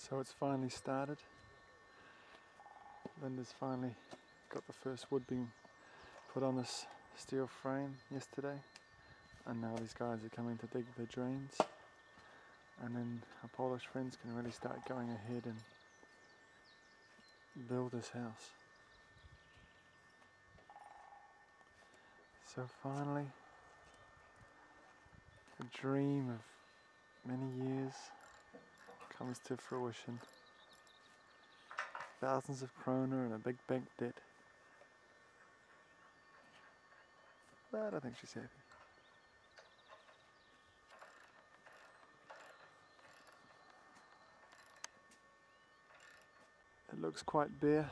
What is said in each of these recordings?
So it's finally started. Linda's finally got the first wood being put on this steel frame yesterday, and now these guys are coming to dig the drains, and then our Polish friends can really start going ahead and build this house. So finally, the dream of many years comes to fruition. Thousands of kroner and a big bank debt. But I think she's happy. It looks quite bare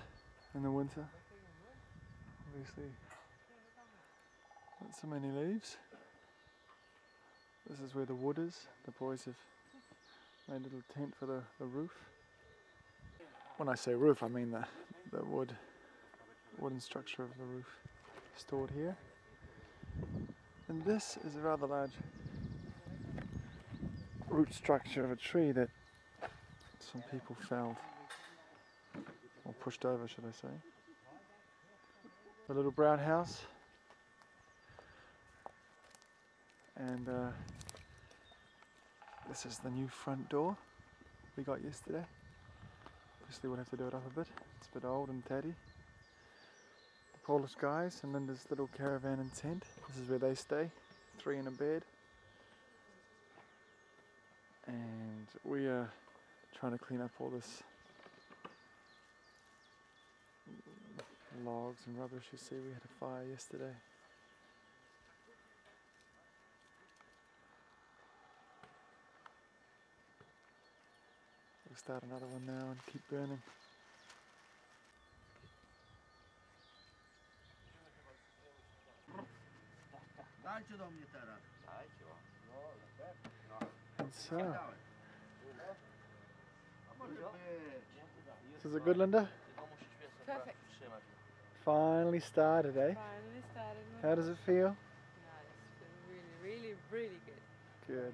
in the winter. Obviously, not so many leaves. This is where the wood is. The boys have made a little tent for the roof. When I say roof, I mean the wooden structure of the roof stored here. And this is a rather large root structure of a tree that some people felled, or pushed over, should I say. The little brown house, and this is the new front door we got yesterday. Obviously we'll have to do it up a bit, it's a bit old and tatty. The Polish guys, and then this little caravan and tent, this is where they stay, 3 in a bed. And we are trying to clean up all this logs and rubbish. You see, we had a fire yesterday. We'll start another one now and keep burning. And so, is it good, Linda? Perfect. Finally started, eh? Finally started. How does it feel? Nice. Really, really good. Good.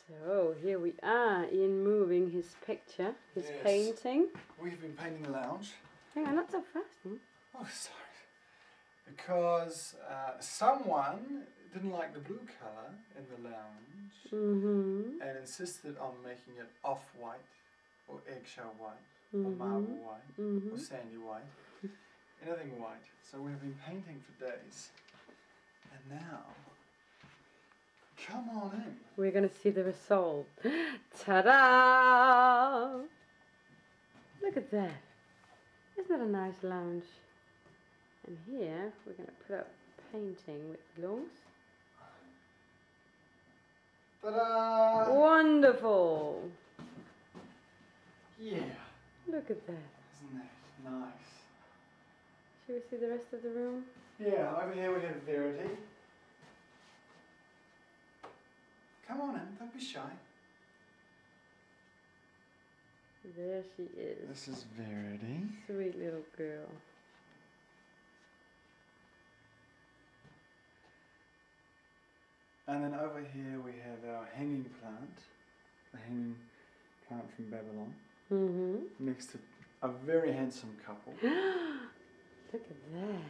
So here we are, Ian moving his picture, his Yes. painting. We've been painting the lounge. Hang on, not so fast. Oh, sorry. Because someone didn't like the blue colour in the lounge Mm-hmm. and insisted on making it off-white or eggshell white or Mm-hmm. marble white or Mm-hmm. sandy white. Anything white. So we've been painting for days. And now, come on in. We're going to see the result. Ta-da! Look at that. Isn't that a nice lounge? And here we're going to put up painting with lungs. Ta-da! Wonderful! Yeah. Look at that. Isn't that nice? Shall we see the rest of the room? Yeah, over here we have Verity. Come on in, don't be shy. There she is. This is Verity. Sweet little girl. And then over here we have our hanging plant, the hanging plant from Babylon, Mm-hmm. next to a very handsome couple. Look at that.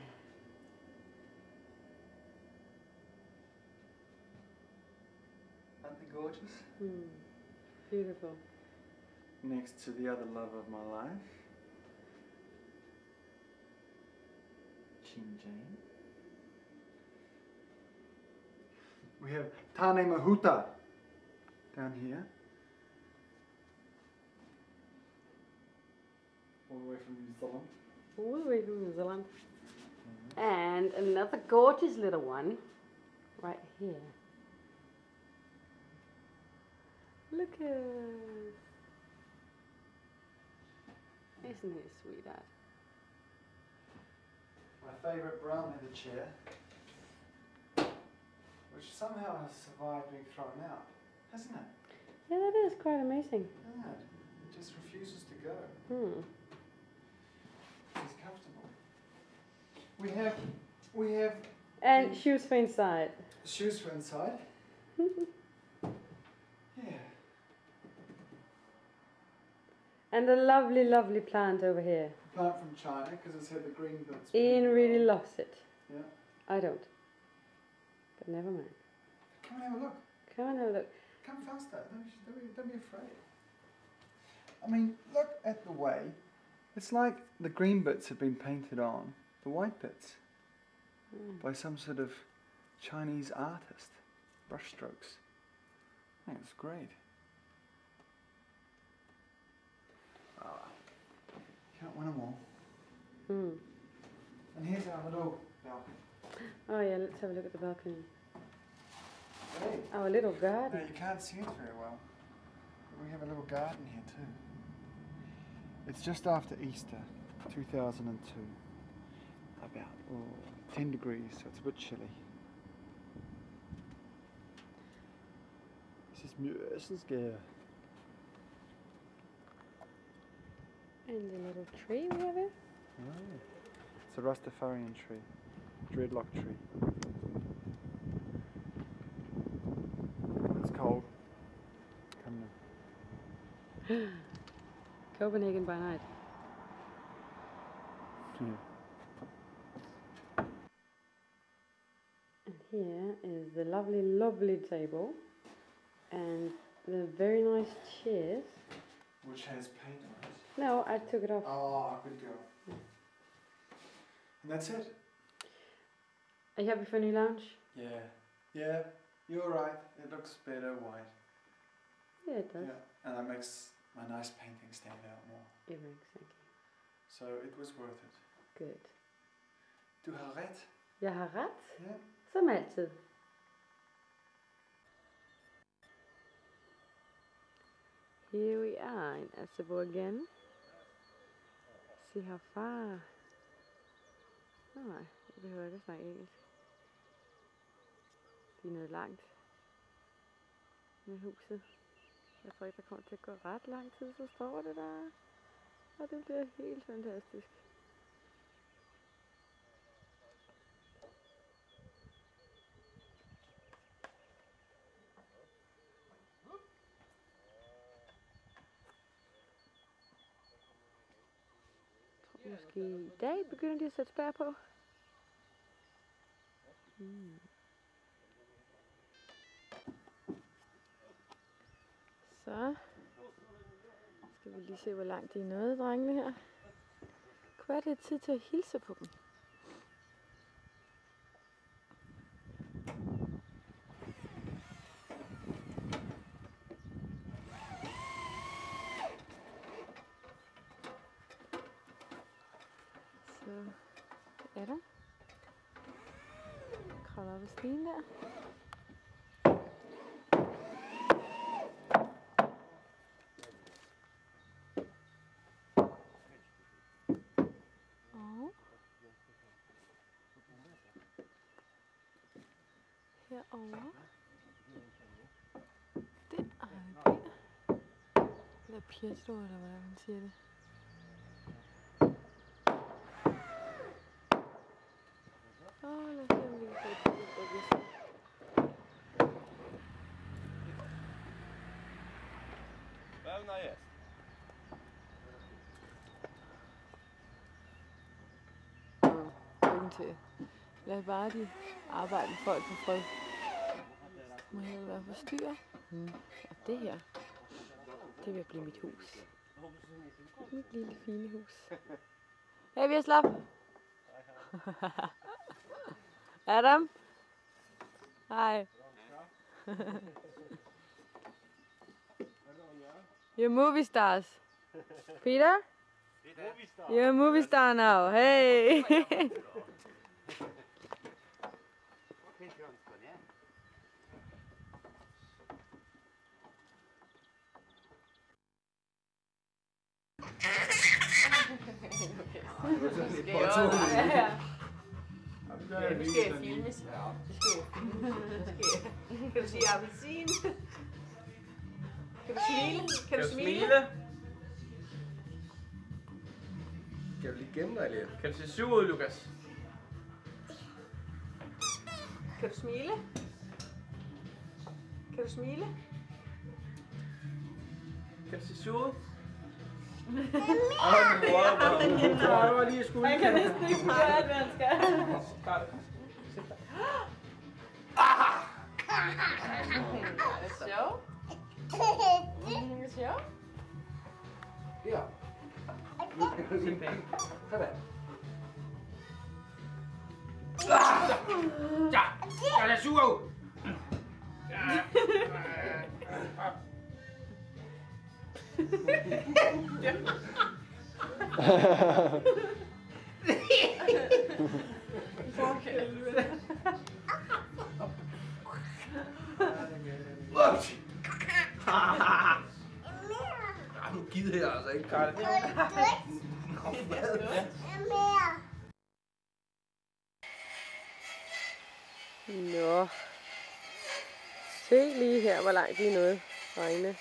Aren't they gorgeous? Beautiful. Next to the other love of my life, Chin Jane. We have Tane Mahuta down here. All the way from New Zealand. All the way from New Zealand. And another gorgeous little one right here. Look at. Isn't he a sweetheart? My favourite brown leather chair, which somehow has survived being thrown out, hasn't it? Yeah, that is quite amazing. Yeah, it just refuses to go. Hmm. It's comfortable. We have And shoes for inside. shoes for inside. Yeah. And a lovely, lovely plant over here. Plant from China because it's had the green bits. Ian really loves it. Yeah. I don't. But never mind. Come and have a look. Come and have a look. Come faster. Don't be afraid. I mean, look at the way. It's like the green bits have been painted on the white bits by some sort of Chinese artist. Brush strokes. I think it's great. Can't win them all. Hmm. And here's our little balcony. Oh yeah, let's have a look at the balcony. Hey. Our little No, garden. you can't see it very well. But we have a little garden here too. It's just after Easter, 2002. About 10 degrees, so it's a bit chilly. This is Mjøsensgade. And the little tree we have here. Oh. It's a Rastafarian tree, dreadlock tree. It's cold. Come now. Copenhagen by night. Yeah. And here is the lovely, lovely table. And the very nice chairs. Which has paint on it. No, I took it off. Oh, good girl. And that's it. Are you happy for a new lounge? Yeah. Yeah, you're right. It looks better white. Yeah, it does. Yeah. And that makes my nice painting stand out more. It makes, thank you. So it was worth it. Good. Du har ret. Jeg har ret. Ja. Som altid. Here we are in Asserbo again. Se how far. Nej, jeg behøver ikke at snakke engelsk. Det er noget langt med huset. Jeg tror ikke, der kommer til at gå ret lang tid, så står det der. Og det bliver helt fantastisk. Måske i dag begynder de at sætte spær på. Så skal vi lige se, hvor langt de er nået, drengene her. Kunne være, det er tid til at hilse på dem. Så det er der. Kravler op ad stigen der. Og herovre. Der er det. Eller pietro, eller hvordan man siger det. Lad os se, om vi kan få et billede på det. Pewna jest. Ryggen til. Lad bare de arbejdende folk få fred. Må jeg være forstyr. Og det her, det vil blive mit hus. Mit lille fine hus. Hey, Vjeslap! Adam? Hej. You're movie stars. Peter? You're a movie star now. Hey. Nu skal jeg filmes. Nu skal jeg filmes. Kan du sige appelsin? Kan du smile? Kan du smile? Kan du lige gemme dig lidt? Kan du se sur ud, Lukas? Kan du smile? Kan du smile? Kan du se sur ud? Det var lige sgu. Han kan næsten ikke gøre alt, hvad han skal. Er det sjovt? Er det sjovt? Ja. Sådan. Ja, jeg er sur ud. Nu gider jeg altså ikke. Nå. Se lige her, hvor langt de er nået, drengene.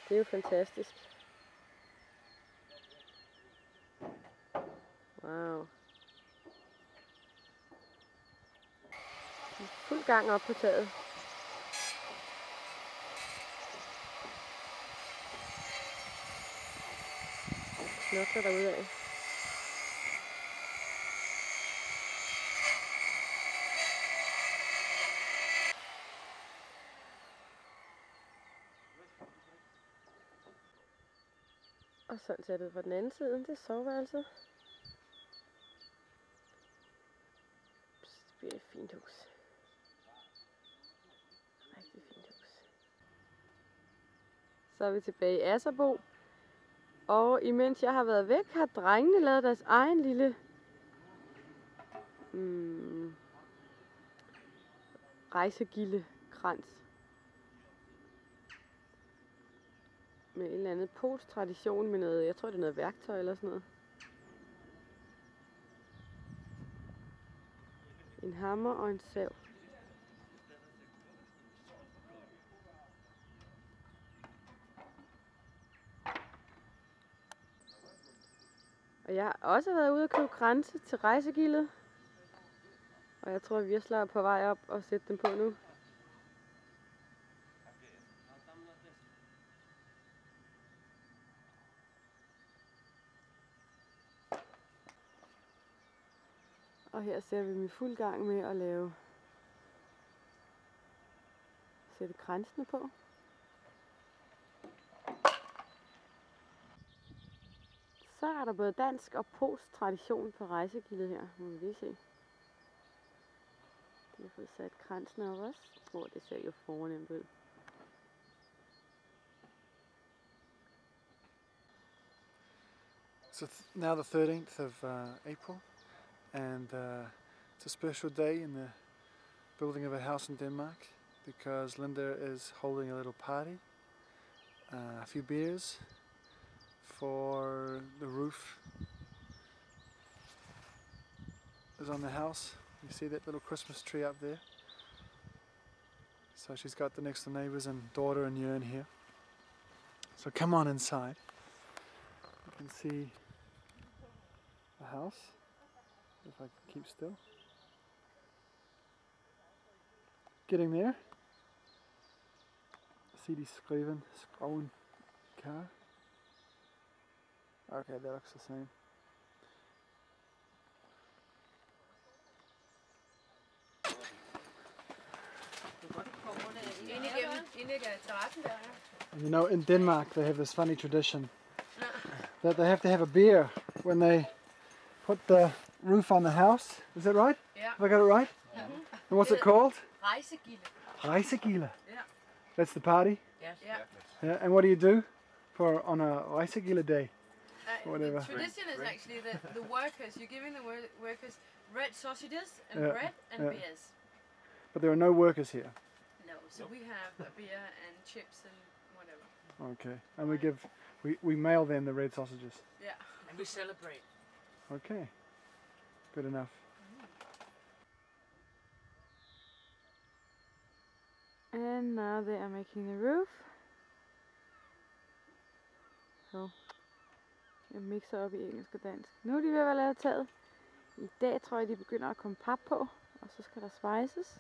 Det er jo fantastisk. Wow. Fuld gang op på taget. Knokler derudad. Og sådan ser det ud fra den anden side. Det er soveværelset. Det bliver et fint hus. Rigtig fint hus. Så er vi tilbage i Asserbo. Og imens jeg har været væk, har drengene lavet deres egen lille rejsegildekrans. Med en eller anden polsk tradition med noget, jeg tror det er noget værktøj eller sådan noget. En hammer og en sav. Og jeg har også været ude og købe kranse til rejsegildet. Og jeg tror, at vi er på vej op og sætte dem på nu. Og her ser vi dem i fuld gang med at sætte kransene på. Så er der både dansk og polsk tradition på rejsegildet her, må vi lige se. De har fået sat kransene op også. Det ser jo fornemt ud. So now the 13th of April, and it's a special day in the building of a house in Denmark because Linda is holding a little party, a few beers for the roof is on the house. You see that little Christmas tree up there? So she's got the next door neighbours and daughter and Jørn here. So come on inside. You can see the house, if I can keep still. Getting there. See die skroven car. Okay, that looks the same. And you know, in Denmark they have this funny tradition that they have to have a beer when they put the roof on the house. Is that right? Yeah. Have I got it right? And what's it called? Rejsegilde. Rejsegilde. Yeah. That's the party? Yes. Yeah. Yeah. And what do you do on a Rejsegilde day? Whatever. The tradition is actually that the workers, you're giving the workers red sausages and Yeah, bread and yeah. beers. But there are no workers here. No, so we have a beer and chips and whatever. Okay. And we mail them the red sausages. Yeah. And we celebrate. Okay. Good enough. And now they are making the roof. Så jeg mixer op i engelsk og dansk. Nu er de ved at være lavet taget. I dag tror jeg, de begynder at komme pap på, og så skal der svejses.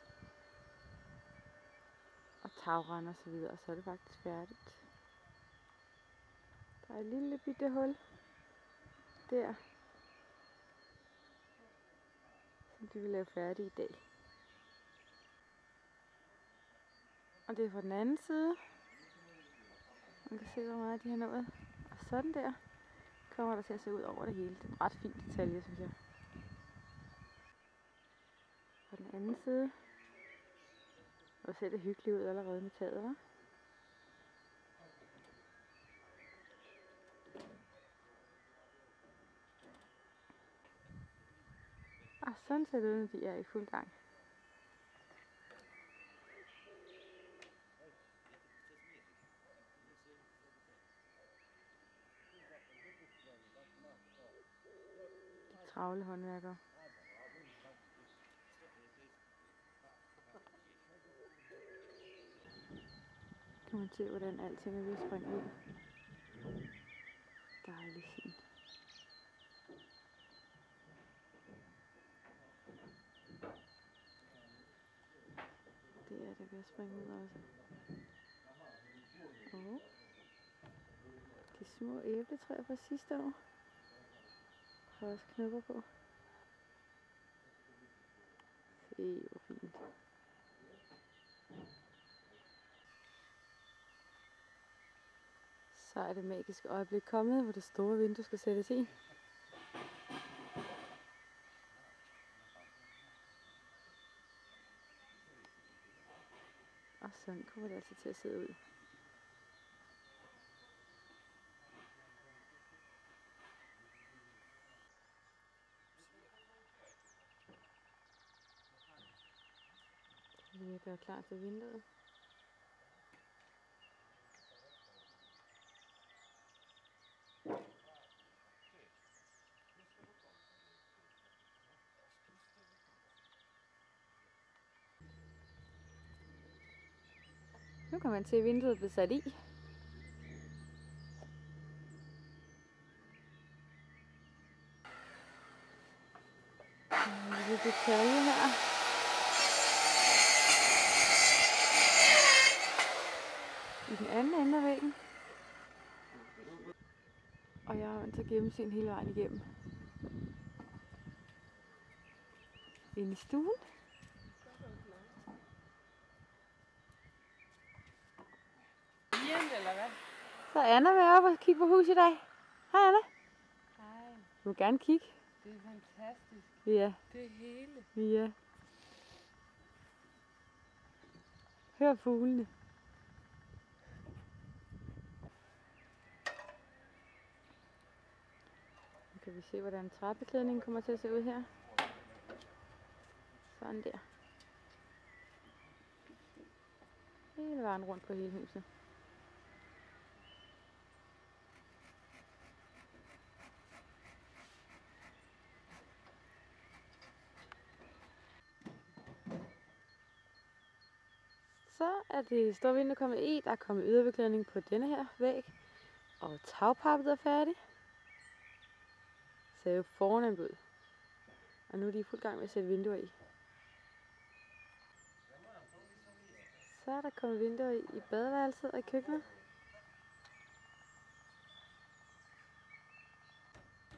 Og tagrende og så videre, og så er det faktisk færdigt. Der er et lille bitte hul der, som de vil lave færdig i dag. Og det er fra den anden side. Man kan se, hvor meget de har nået. Og sådan der kommer der til at se ud over det hele. Det er en ret fin detalje, synes jeg. Fra den anden side. Og ser det hyggeligt ud allerede med taget, hva'? Og sådan ser det ud, når de er i fuld gang. De travle håndværkere. Kan man se, hvordan alting er ved at springe ud. Dejligt fint. Det er det ved at springe ud også. Og de små æbletræer fra sidste år har også knopper på. Se, hvor fint. Så er det magiske øjeblik kommet, hvor det store vindue skal sættes i. Og sådan kommer det altså til at se ud. Vi gør klar til vinduet. Nu kan man se, at vinduet bliver sat i. En lille detalje her. I den anden ende af væggen. Og jeg har vant til at gennemsyn hele vejen igennem. Inde i stuen. Eller hvad? Så er Anna med op og kigge på huset i dag. Hej Anna. Hej, Du vil gerne kigge. det er fantastisk. Ja. Det hele. Ja. Hør fuglene. Nu kan vi se, hvordan træbeklædningen kommer til at se ud her. Sådan der. Hele vejen rundt på hele huset. Så er det store vindue kommet i. Der er kommet yderbeklædning på denne her væg. Og tagpappet er færdig. Ser jo fornemt ud. Og nu er de i fuld gang med at sætte vinduer i. Så er der kommet vinduer i badeværelset og i køkkenet.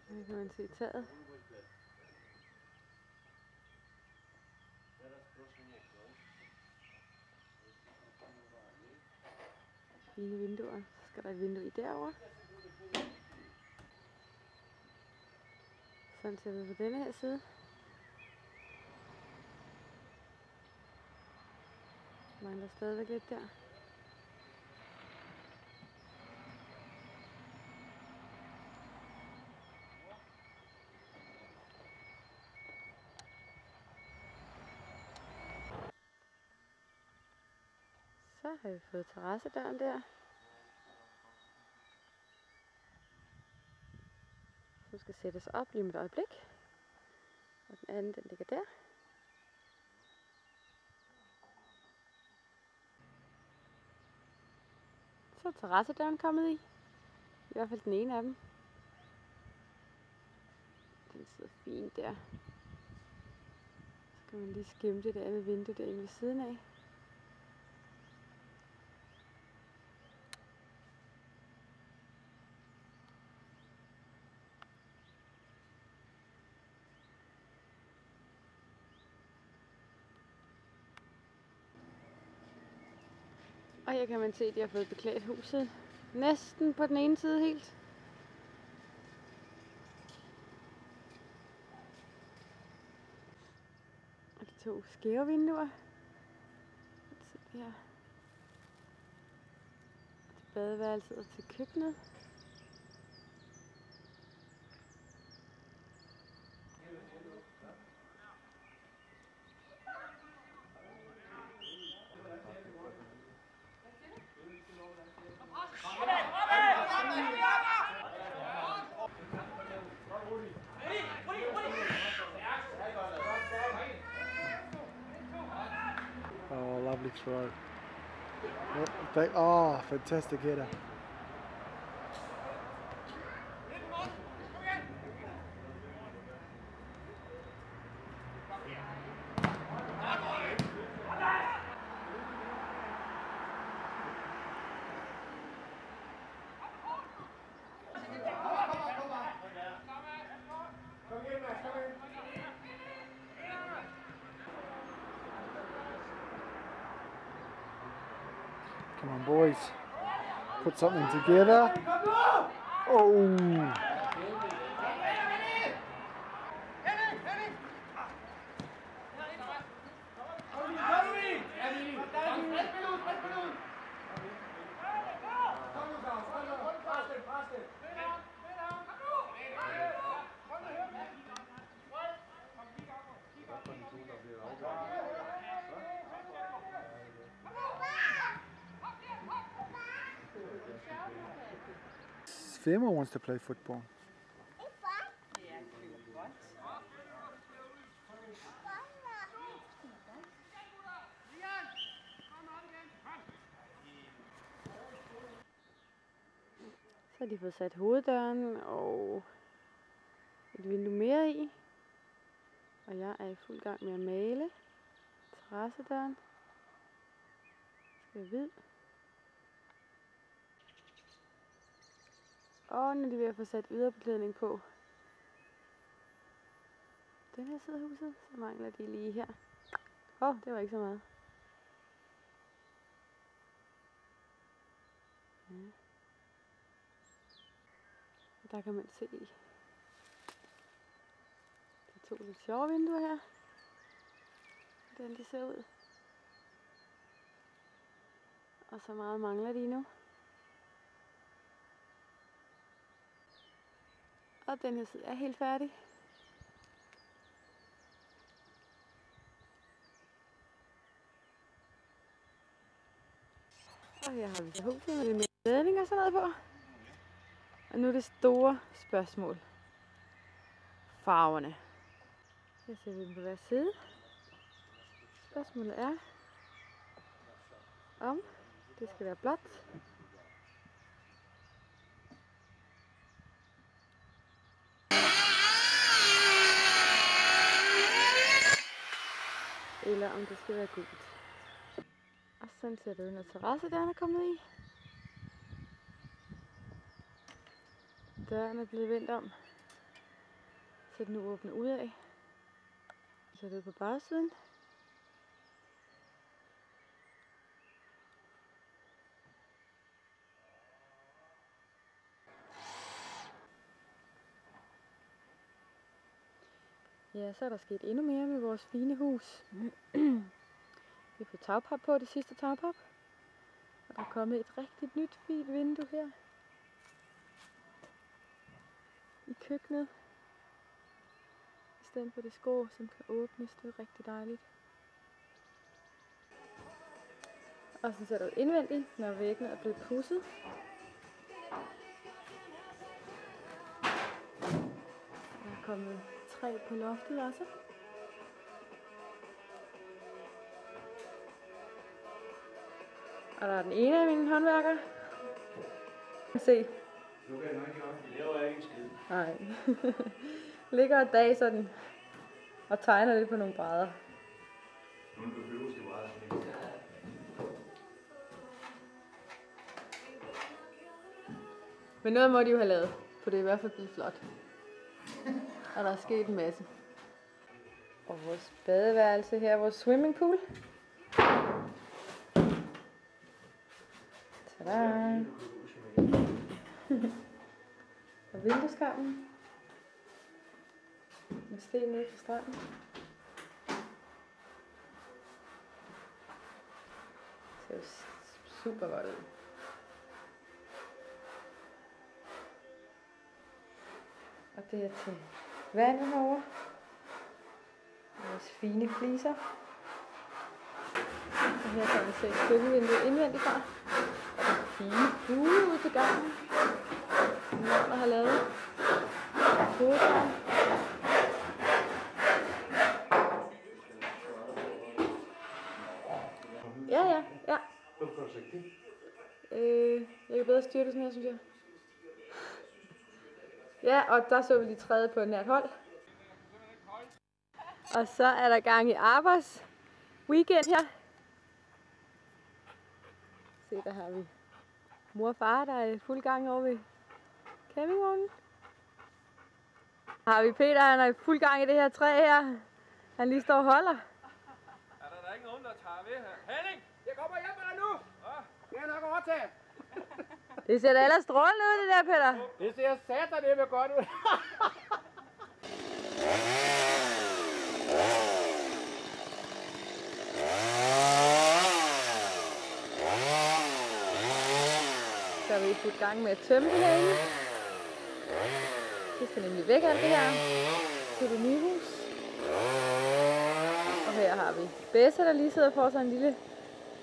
Her kan man se taget. Fine vinduer. Så skal der et vindue i derovre. Sådan ser det på denne her side. Mangler stadigvæk lidt der. Så har vi fået terrassedøren der. Som skal sættes op lige med et øjeblik. Og den anden, den ligger der. Så er terrassedøren kommet i. I hvert fald den ene af dem. Den sidder fint der. Så kan man lige skimme det andet vindue derinde ved siden af. Og her kan man se, at de har fået beklædt huset næsten på den ene side helt. Og de 2 skæve vinduer. Se her. Til badeværelset og til køkkenet. Oh, lovely throw. Oh, fantastic header. Come on, boys. Put something together. Oh! Fema wants to play football. Så har de fået sat hoveddøren og et vindue mere i. Og jeg er i fuld gang med at male. Terrassedøren skal hvid. Og nu er de ved at få sat yderbeklædning på den her side af huset, så mangler de lige her. Det var ikke så meget. Ja. Og der kan man se de 2 lidt sjove vinduer her. Hvordan de ser ud. Og så meget mangler de nu. Og den her side er helt færdig. Og her har vi så huset med lidt mere ledning og sådan noget på. Og nu er det store spørgsmål. Farverne. Her ser vi dem på hver side. Spørgsmålet er, om det skal være blåt. Eller om det skal være gult. Og sådan ser det ud, når terrassedøren er kommet i. Døren er blevet vendt om, så den nu åbner ud af. Så er det på bagsiden. Ja, så er der sket endnu mere med vores fine hus. Vi har fået tagpap på, det sidste tagpap. Og der er kommet et rigtig nyt fint vindue her. I køkkenet. I stedet for det skrå, som kan åbnes. Det er rigtig dejligt. Og så ser det ud indvendigt, når væggene er blevet pudset. Der er kommet træ på loftet også. Og der er den ene af mine håndværkere. Se, Nej. Ligger og dag sådan og tegner lidt på nogle brædder. Men noget må de jo have lavet, for det er i hvert fald blevet flot. Og der er sket en masse. Og vores badeværelse her, vores swimmingpool. Tada! Og vindueskarmen. Med sten nede fra stranden. Det ser jo super godt ud. Og det er til vandet herovre. Vores fine fliser. Og her kan man se køkkenvinduet indvendigt fra. Og den fine bue ude til gangen. Som der har lavet. Hovedgården. Ja. Jeg kan bedre styre det sådan her, synes jeg. Ja, og der så vi lige træde på et nært hold. Og så er der gang i arbejdsweekend her. Se, der har vi mor og far, der er i fuld gang over ved campingvognen. Har vi Peter, han er i fuld gang i det her træ her. Han lige står og holder. Er der ikke nogen, der tager ved her? Henning, jeg kommer hjem med dig nu! Det er nok overtage. Det ser da ellers strålende ud, det der, Peter. Det ser satan med godt ud. Så er vi i fuld gang med at tømme det herinde. Det skal nemlig væk alt det her til det nye hus. Og her har vi Besse, der lige sidder og får sig en lille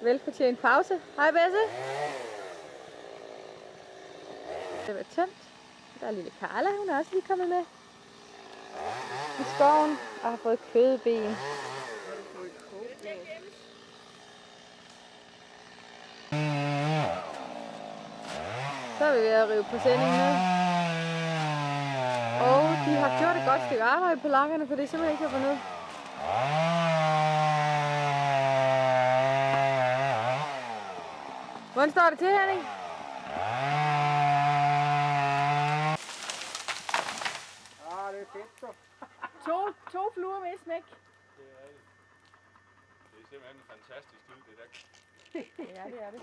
velfortjent pause. Hej Besse! Det var tømt. Der er lille Carla, hun er også lige kommet med i skoven og har fået kødben. Så er vi ved at rive på sendingen ned. Og de har gjort et godt stykke arbejde på lakkerne, for det er simpelthen ikke at få ned. Hvordan står det til, Henning? Det er fedt, så. To fluer med et smæk. Det er rigtigt. Det er simpelthen en fantastisk lyd, det der. Ja, det er det.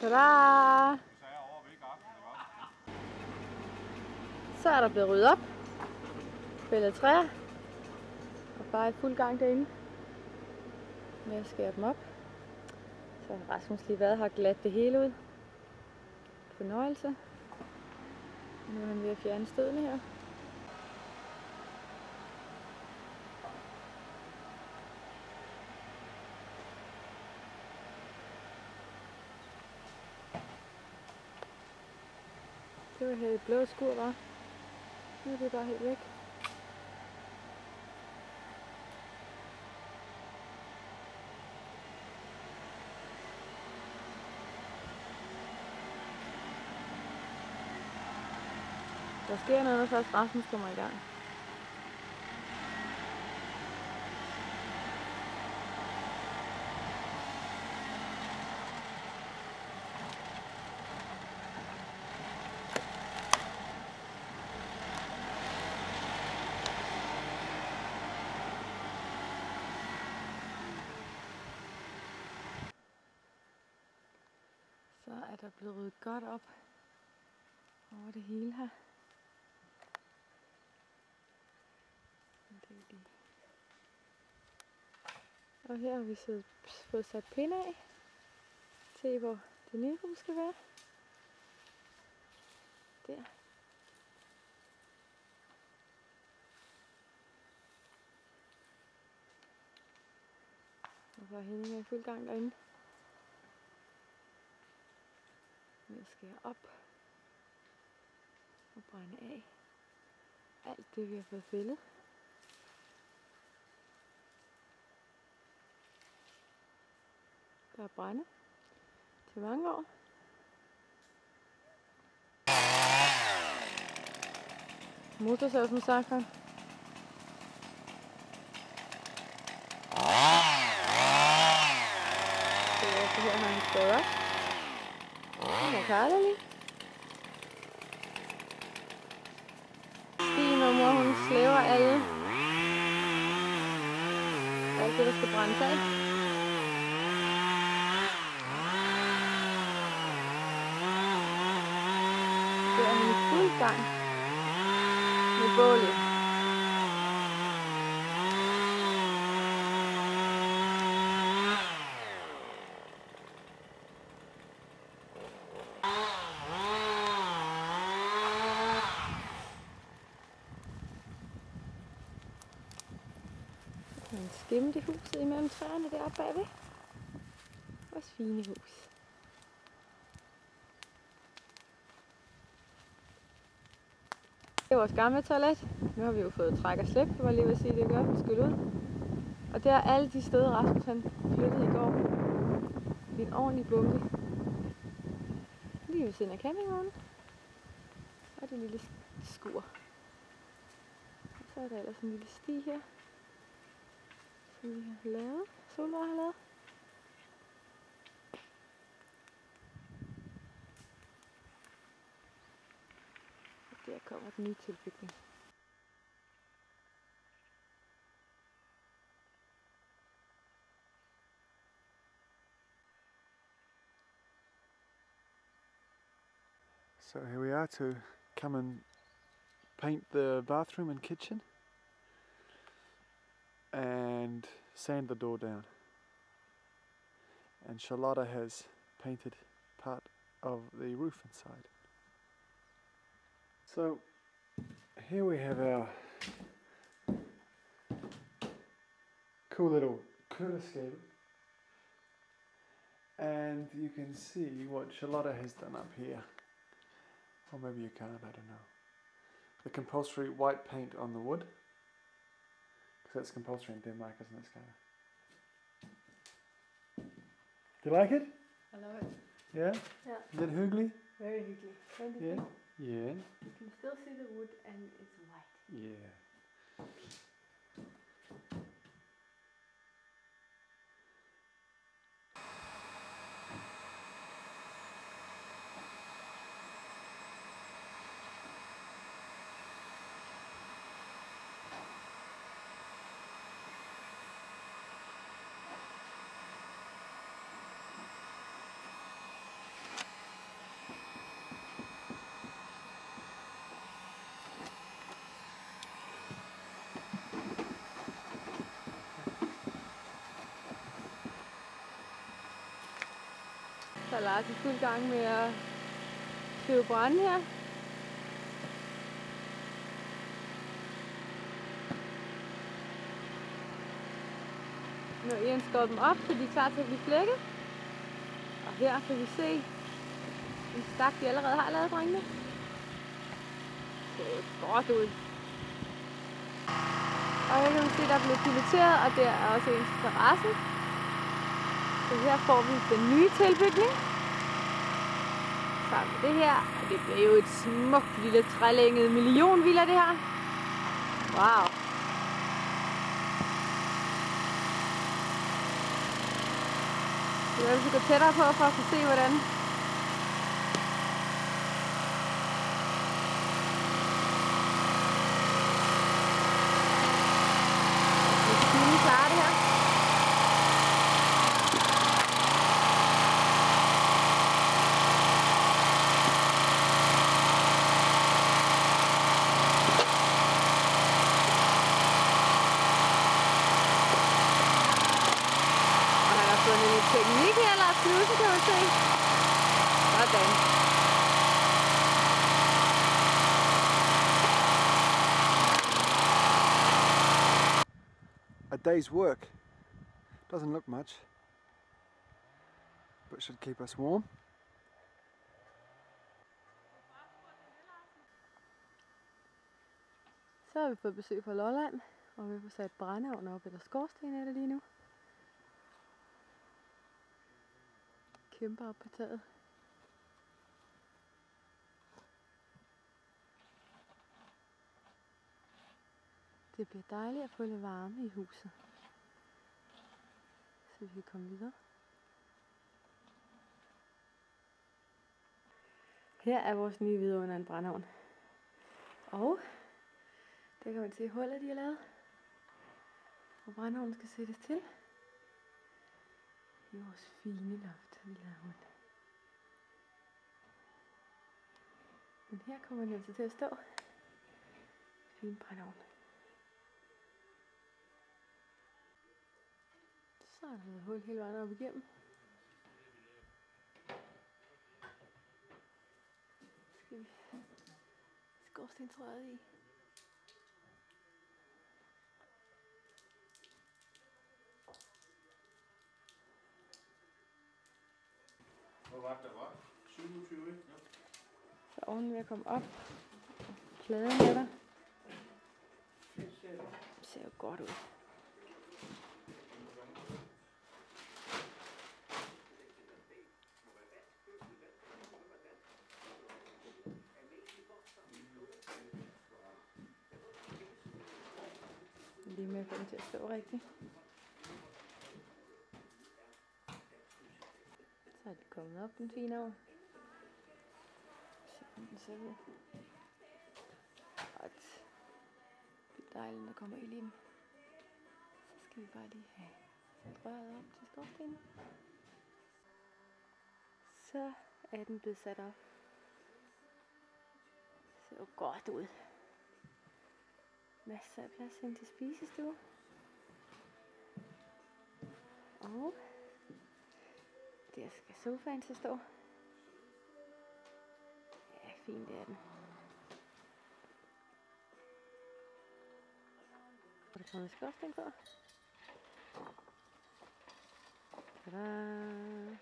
Tada! Så er der blevet ryddet op, fældet træer, og bare i fuld gang derinde med at skære dem op. Så har Rasmus lige været her og glat det hele ud. Fornøjelse. Nu er han ved at fjerne stødene her. Det var her et blå skur, var. Nu er det bare helt væk. Der sker noget, når først Rasmus kommer i gang. Så er der blevet ryddet godt op over det hele her. Og her har vi fået sat pinde af til, hvor det nye hus skal være. Der. så Henning er i fuld gang derinde. Jeg skal op og brænde af alt det, vi har fået fældet. Der er brænde til mange år. Motorsavsmassakren. Så her har han skåret op. Den er karlelig. Stine og mor, hun slæver alt det, der skal brændes af. Så er han i fuld gang med bålet. En skimmel i huset imellem træerne deroppe bagved. Også fine hus. Det er vores gamle toilet. Nu har vi jo fået træk og slip, var lige ved at sige, det gør, skyld ud. Og det er alle de steder, Rasmus han flyttede i går. Det er en ordentlig bunke. Lige ved siden af campingvognen. Og det lille skur. Og så er der ellers en lille sti her, som vi har lavet. Solvej har lavet. Og der kommer den nye tilbygning. So here we are to come and paint the bathroom and kitchen and sand the door down. And Charlotta has painted part of the roof inside. So here we have our cool little Kulescape, and you can see what Charlotta has done up here. Or maybe you can't, I don't know. The compulsory white paint on the wood, because that's compulsory in Denmark, isn't it, Skylar? Do you like it? I love it. Yeah? Yeah. Is it hyggelig? Very hyggelig. Yeah. Yeah. You can still see the wood and it's white. Yeah. Så Lars er i fuld gang med at købe brænde her. Nu har Ian skåret dem op, så de er klar til at blive flækket. Og her kan vi se en stak, de allerede har lavet, drengene. Det ser godt ud. Og her kan vi se, der er blevet pileteret, og der er også en til terrassen. Så her får vi den nye tilbygning. Sammen med det her. Og det bliver jo et smukt lille trælænget millionvilla, det her. Wow. Jeg vil altså gå tættere på for at kunne se, hvordan maskinen klarer det her. Teknik her, Lars Knudsen, kan man se. Sådan. A day's work doesn't look much. but should keep us warm. Så har vi fået besøg fra Lolland, og vi får sat brændeovn op, eller skorsten er det lige nu. Kæmper op på taget. Det bliver dejligt at få lidt varme i huset, så vi kan komme videre. Her er vores nye vidunder en brændeovn. Og der kan man se hullet, de har lavet, hvor brændeovnen skal sættes til. I vores fine loft, vi lavet. Men her kommer den altså til at stå. Fin brændeovn. Så er der noget hul hele vejen op igennem. Skal vi skorstensrøret i. Hvor var det, der var? 27, ikke? Så oven ved at komme op. Pladen er der. Det ser jo godt ud. Lige med at få den til at stå rigtigt. Så er det kommet op, den fine ovn. Se, om den ser ud. Godt. Det er dejligt, der kommer ild i den. Så skal vi bare lige have sat røret op til skorstenen. Så er den blevet sat op. Det ser jo godt ud. Masser af plads ind til spisestue. Og der skal sofaen til at stå. Ja, fint er den. Og der kommer skorsten på. Tada!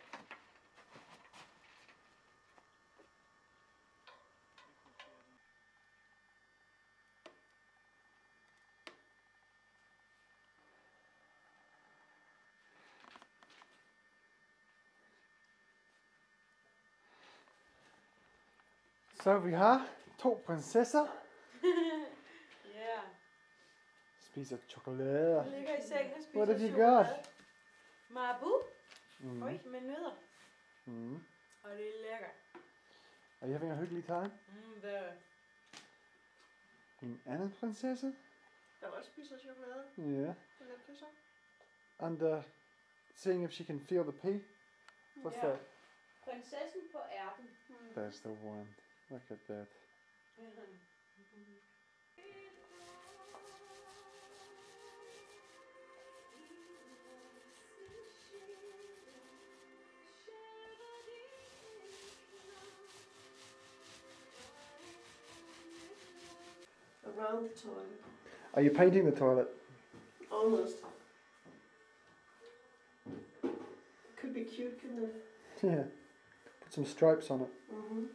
Så vi har 2 prinsesser. Yeah. Spiser chokolade. Jeg ligger i sengen og spiser What have you chokolade. got? Marabu. Mm. Oj, med nødder. Mm. Og det er lækkert. Are you having a hyggelig time? Very. En anden prinsesse? Der også spiser chokolade. Yeah. Og lidt kysser. And seeing if she can feel the pee. What's Ja. that? Prinsessen på ærten. That's the one. Look at that. Around the toilet. Are you painting the toilet? Almost. Could be cute, couldn't it? Yeah. Put some stripes on it. Mm-hmm.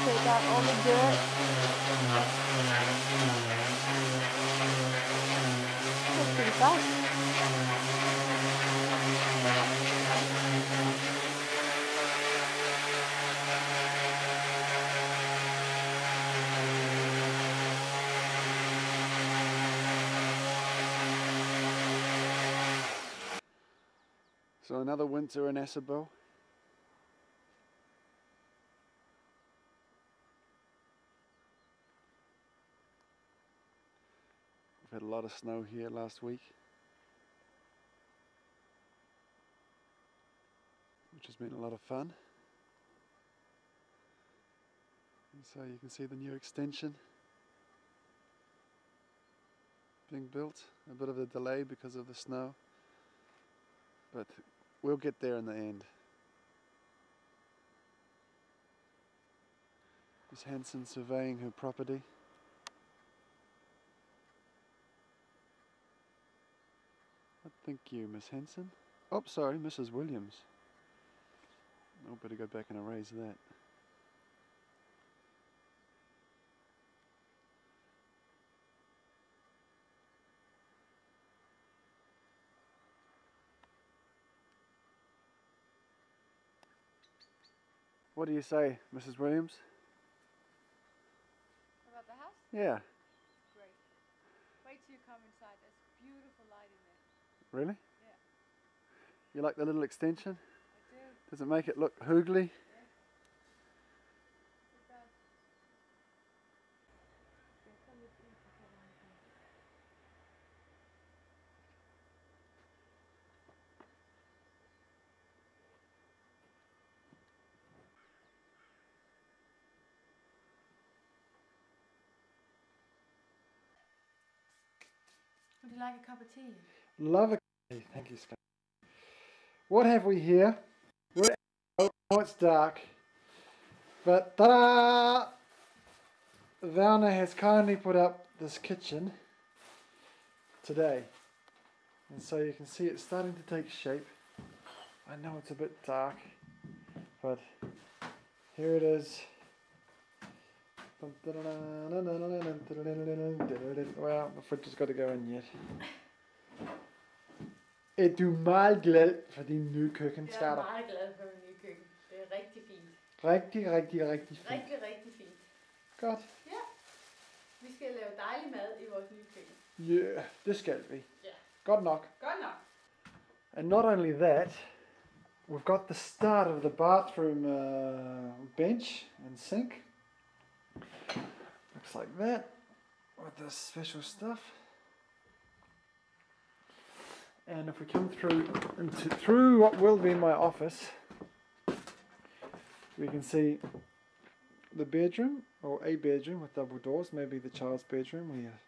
Take out all the dirt. That's pretty fast. So another winter in Essabelle. We've had a lot of snow here last week, which has been a lot of fun. And so you can see the new extension being built. A bit of a delay because of the snow, but we'll get there in the end. Miss Hanson surveying her property. What think you, Miss Hanson? Oh, sorry, Mrs. Williams. I'll better go back and erase that. What do you say, Mrs. Williams? About the house? Yeah. Great. Wait till you come inside. There's beautiful light in there. Really? Yeah. You like the little extension? I do. Does it make it look hoogly? It does. Would you like a cup of tea? Love it. Thank you, Scott. What have we here? Oh, it's dark. But ta-da! Valna has kindly put up this kitchen today. And so you can see it's starting to take shape. I know it's a bit dark, but here it is. Well, the fridge has got to go in yet. Er du meget glad for din nye køkken, Jeg er Skatter? meget glad for min nye køkken. Det er rigtig fint. Rigtig, rigtig, rigtig fint. Rigtig, rigtig fint. Godt. Ja. Vi skal lave dejlig mad i vores nye køkken. Ja, yeah, det skal vi. Ja. Godt nok. Godt nok. And not only that, we've got the start of the bathroom bench and sink. Looks like that with this special stuff. And if we come through what will be my office, we can see the bedroom, or a bedroom with double doors, maybe the child's bedroom. We are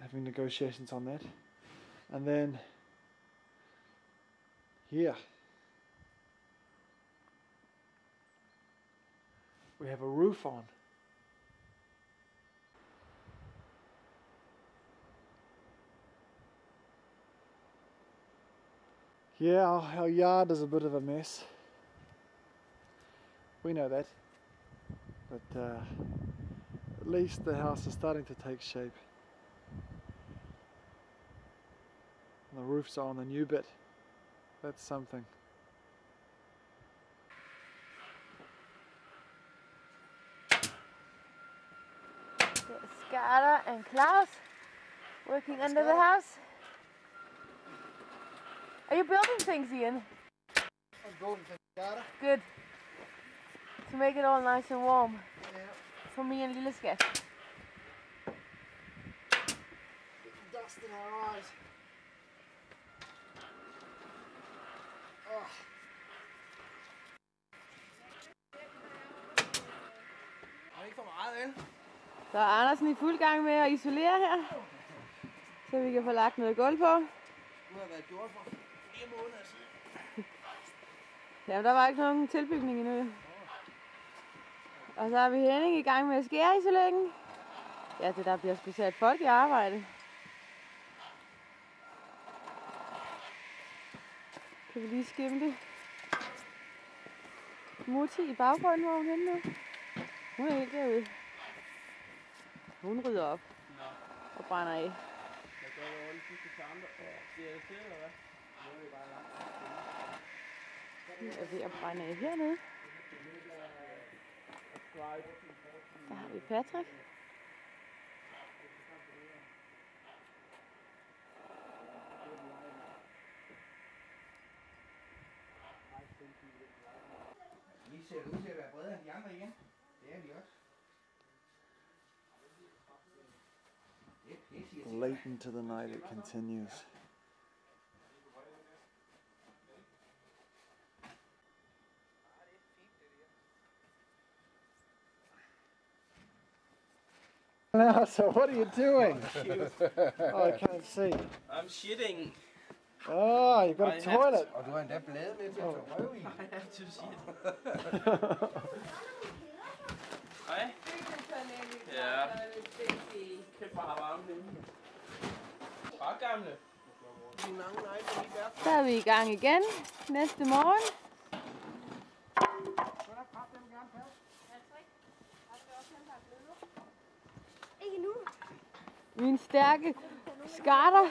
having negotiations on that. And then here we have a roof on. Yeah, our yard is a bit of a mess. We know that. But at least the house is starting to take shape. And the roof's on the new bit. That's something. Skatter and Klaus working under the house. Are you building things, Ian? I'm building things, Skatter. Good. To make it all nice and warm. Yeah. For me and lille skat. Dust in our eyes. Oh. Ikke for meget, vel? Så er Andersen i fuld gang med at isolere her, så vi kan få lagt noget gulv på. Det har været gjort for 4 måneder siden. Jamen, der var ikke nogen tilbygning endnu. Og så har vi Henning i gang med at skære isoleringen. Ja, det der bliver specielt folk i arbejde. Kan vi lige skimte Mutti i baggrunden, hvor hun er henne nu. Hun er helt derude. Hun rydder op og brænder af. Jeg gør det over de sidste kampe. Det er det fedt, eller hvad? Nu er vi bare langt. Vi er ved at brænde af hernede. Så har vi Patrick. Vi ser ud til at være bredere end de andre igen. Det er vi også. Late into the night it continues. Now, so what are you doing? Oh, I can't see. I'm shitting. Oh, you've got a toilet. Og du har endda blade med til at tage røv i. Ja, du siger det. Hej. Ja. Kæft, hvor har varme det. Bare gamle. Så er vi i gang igen næste morgen. Ikke nu. Mine stærke skatter.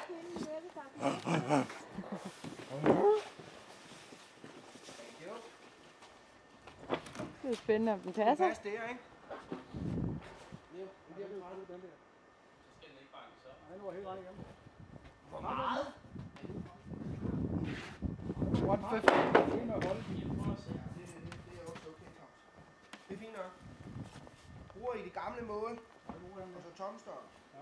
Det er spændende, om den passer. Pas der, ikke? Hvor meget? 150. Det er også okay, Tom. Det er fint nok. Bruger I det gamle mål, og så tomstop. Ja.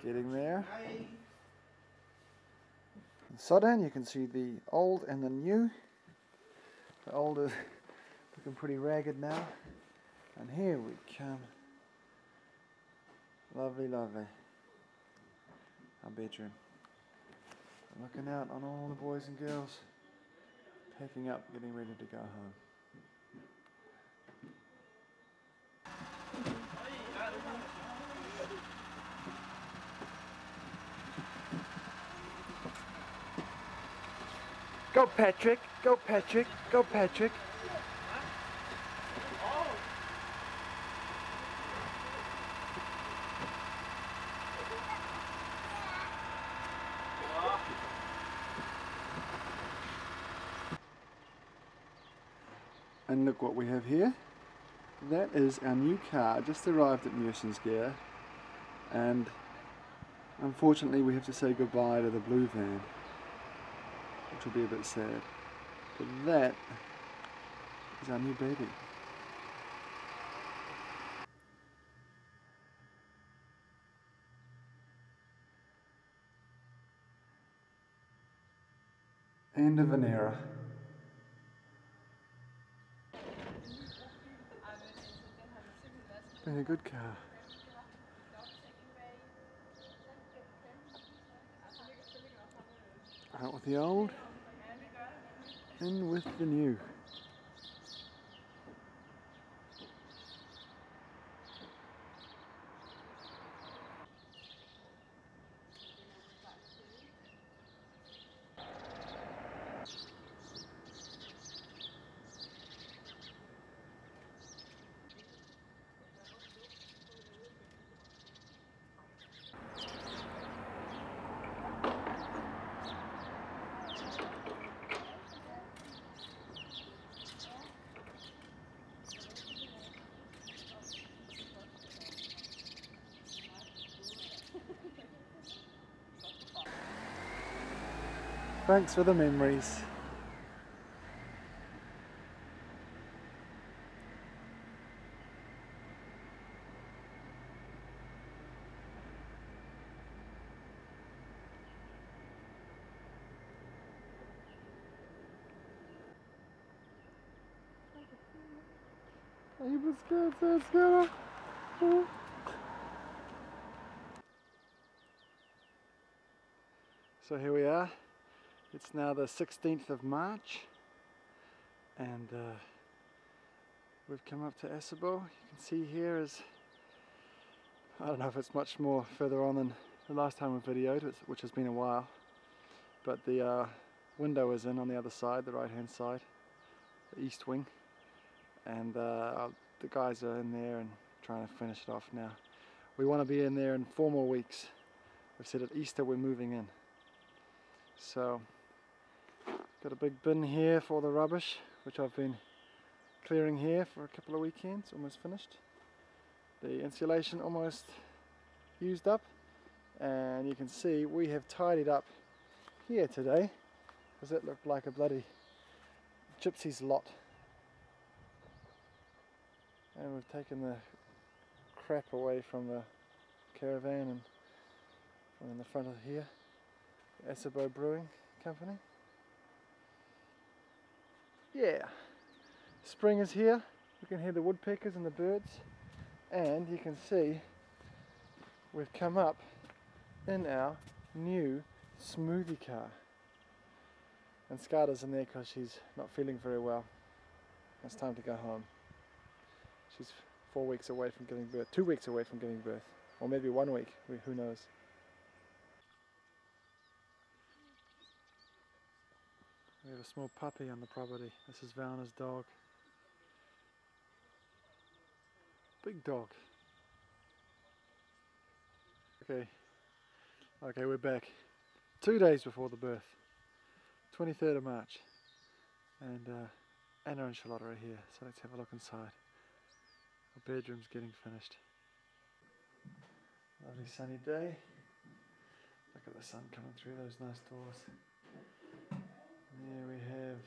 Getting there. So then you can see the old and the new. The old is looking pretty ragged now. And here we come. Lovely, lovely. Our bedroom. Looking out on all the boys and girls packing up, getting ready to go home. Go Patrick, go Patrick, go Patrick. And look what we have here. That is our new car, just arrived at Mjøsensgade, and unfortunately we have to say goodbye to the blue van, which will be a bit sad. But that is our new baby. End of an era. Been a good car. Out with the old, in with the new. Thanks for the memories. So here we are. It's now the 16th of March and we've come up to Asabo. You can see here is, I don't know if it's much more further on than the last time we videoed, which has been a while, but the window is in on the other side, the right hand side, the east wing, and the guys are in there and trying to finish it off now. We want to be in there in 4 more weeks. We've said at Easter we're moving in. So got a big bin here for the rubbish, which I've been clearing here for a couple of weekends, almost finished. The insulation almost used up, and you can see we have tidied up here today because it looked like a bloody gypsy's lot. And we've taken the crap away from the caravan and from in the front of here, Asabo Brewing Company. Yeah, spring is here. You can hear the woodpeckers and the birds, and you can see we've come up in our new smoothie car. And Scarda's in there because she's not feeling very well. It's time to go home. She's 4 weeks away from giving birth, 2 weeks away from giving birth, or maybe 1 week, who knows. We have a small puppy on the property. This is Valna's dog. Big dog. Okay, we're back. 2 days before the birth, 23rd of March. And Anna and Charlotte are here, so let's have a look inside. Our bedroom's getting finished. Lovely sunny day. Look at the sun coming through those nice doors. There we have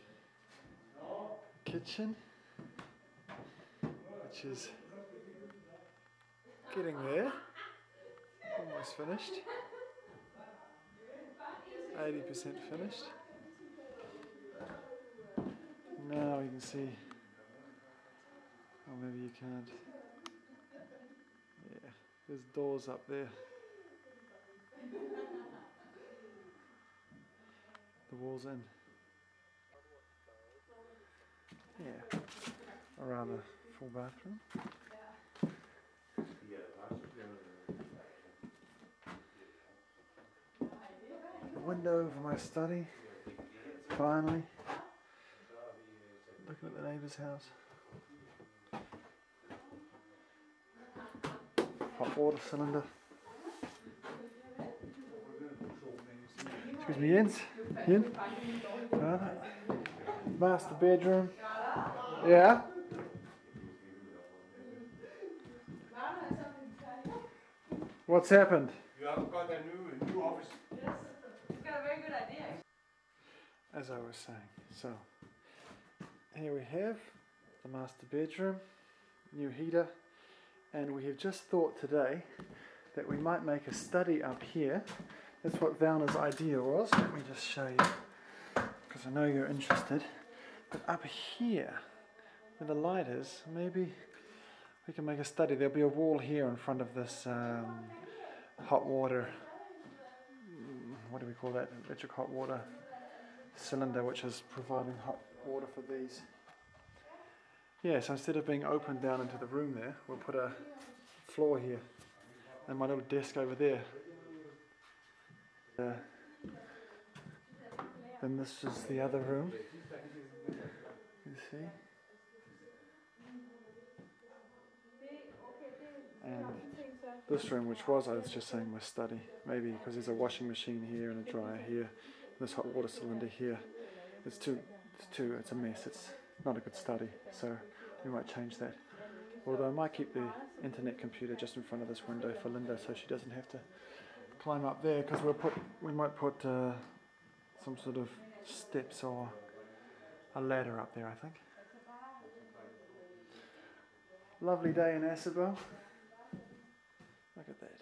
the kitchen, which is getting there. Almost finished. 80% finished. Now you can see, oh maybe you can't. Yeah, there's doors up there. The wall's in. Yeah, a rather full bathroom. The window over my study, finally. Looking at the neighbour's house. Hot water cylinder. Excuse me, Jens. Master bedroom. Yeah. What's happened? You have got a new office. Yes, you've got a very good idea. As I was saying, so here we have the master bedroom, new heater, and we have just thought today that we might make a study up here. That's what Valna's idea was. Let me just show you, because I know you're interested. But up here, where the light is, maybe we can make a study. There'll be a wall here in front of this hot water, what do we call that, electric hot water cylinder, which is providing hot water for these. Yeah, so instead of being open down into the room there, we'll put a floor here and my little desk over there. Then this is the other room, you see. And this room, which was, I was just saying, my study, maybe because there's a washing machine here and a dryer here, and this hot water cylinder here. It's a mess. It's not a good study, so we might change that. Although I might keep the internet computer just in front of this window for Linda, so she doesn't have to climb up there, because we might put some sort of steps or a ladder up there, I think. Lovely day in Asabo. Look at that.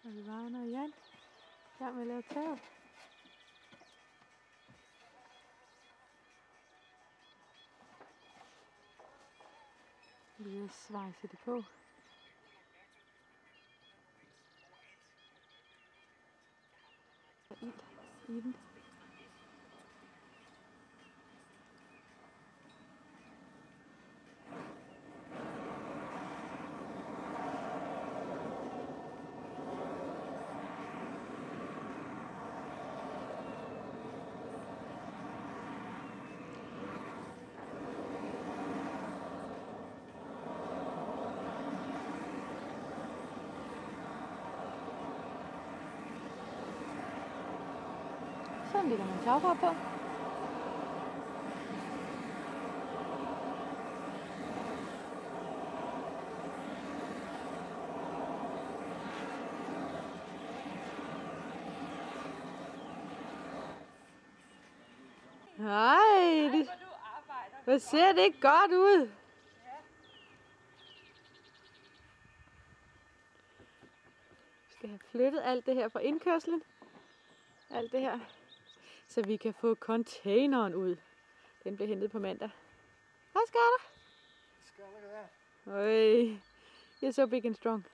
Er vi vågner igen. I gang med at lave taget. Lige at svejse det på. Ild i den. Sådan ligger man tagrør på. Nej, hvor ser det ikke godt ud. Vi skal have flyttet alt det her fra indkørslen. Alt det her. Så vi kan få containeren ud. Den bliver hentet på mandag. Hvad skal der? Oj, you're so big and strong.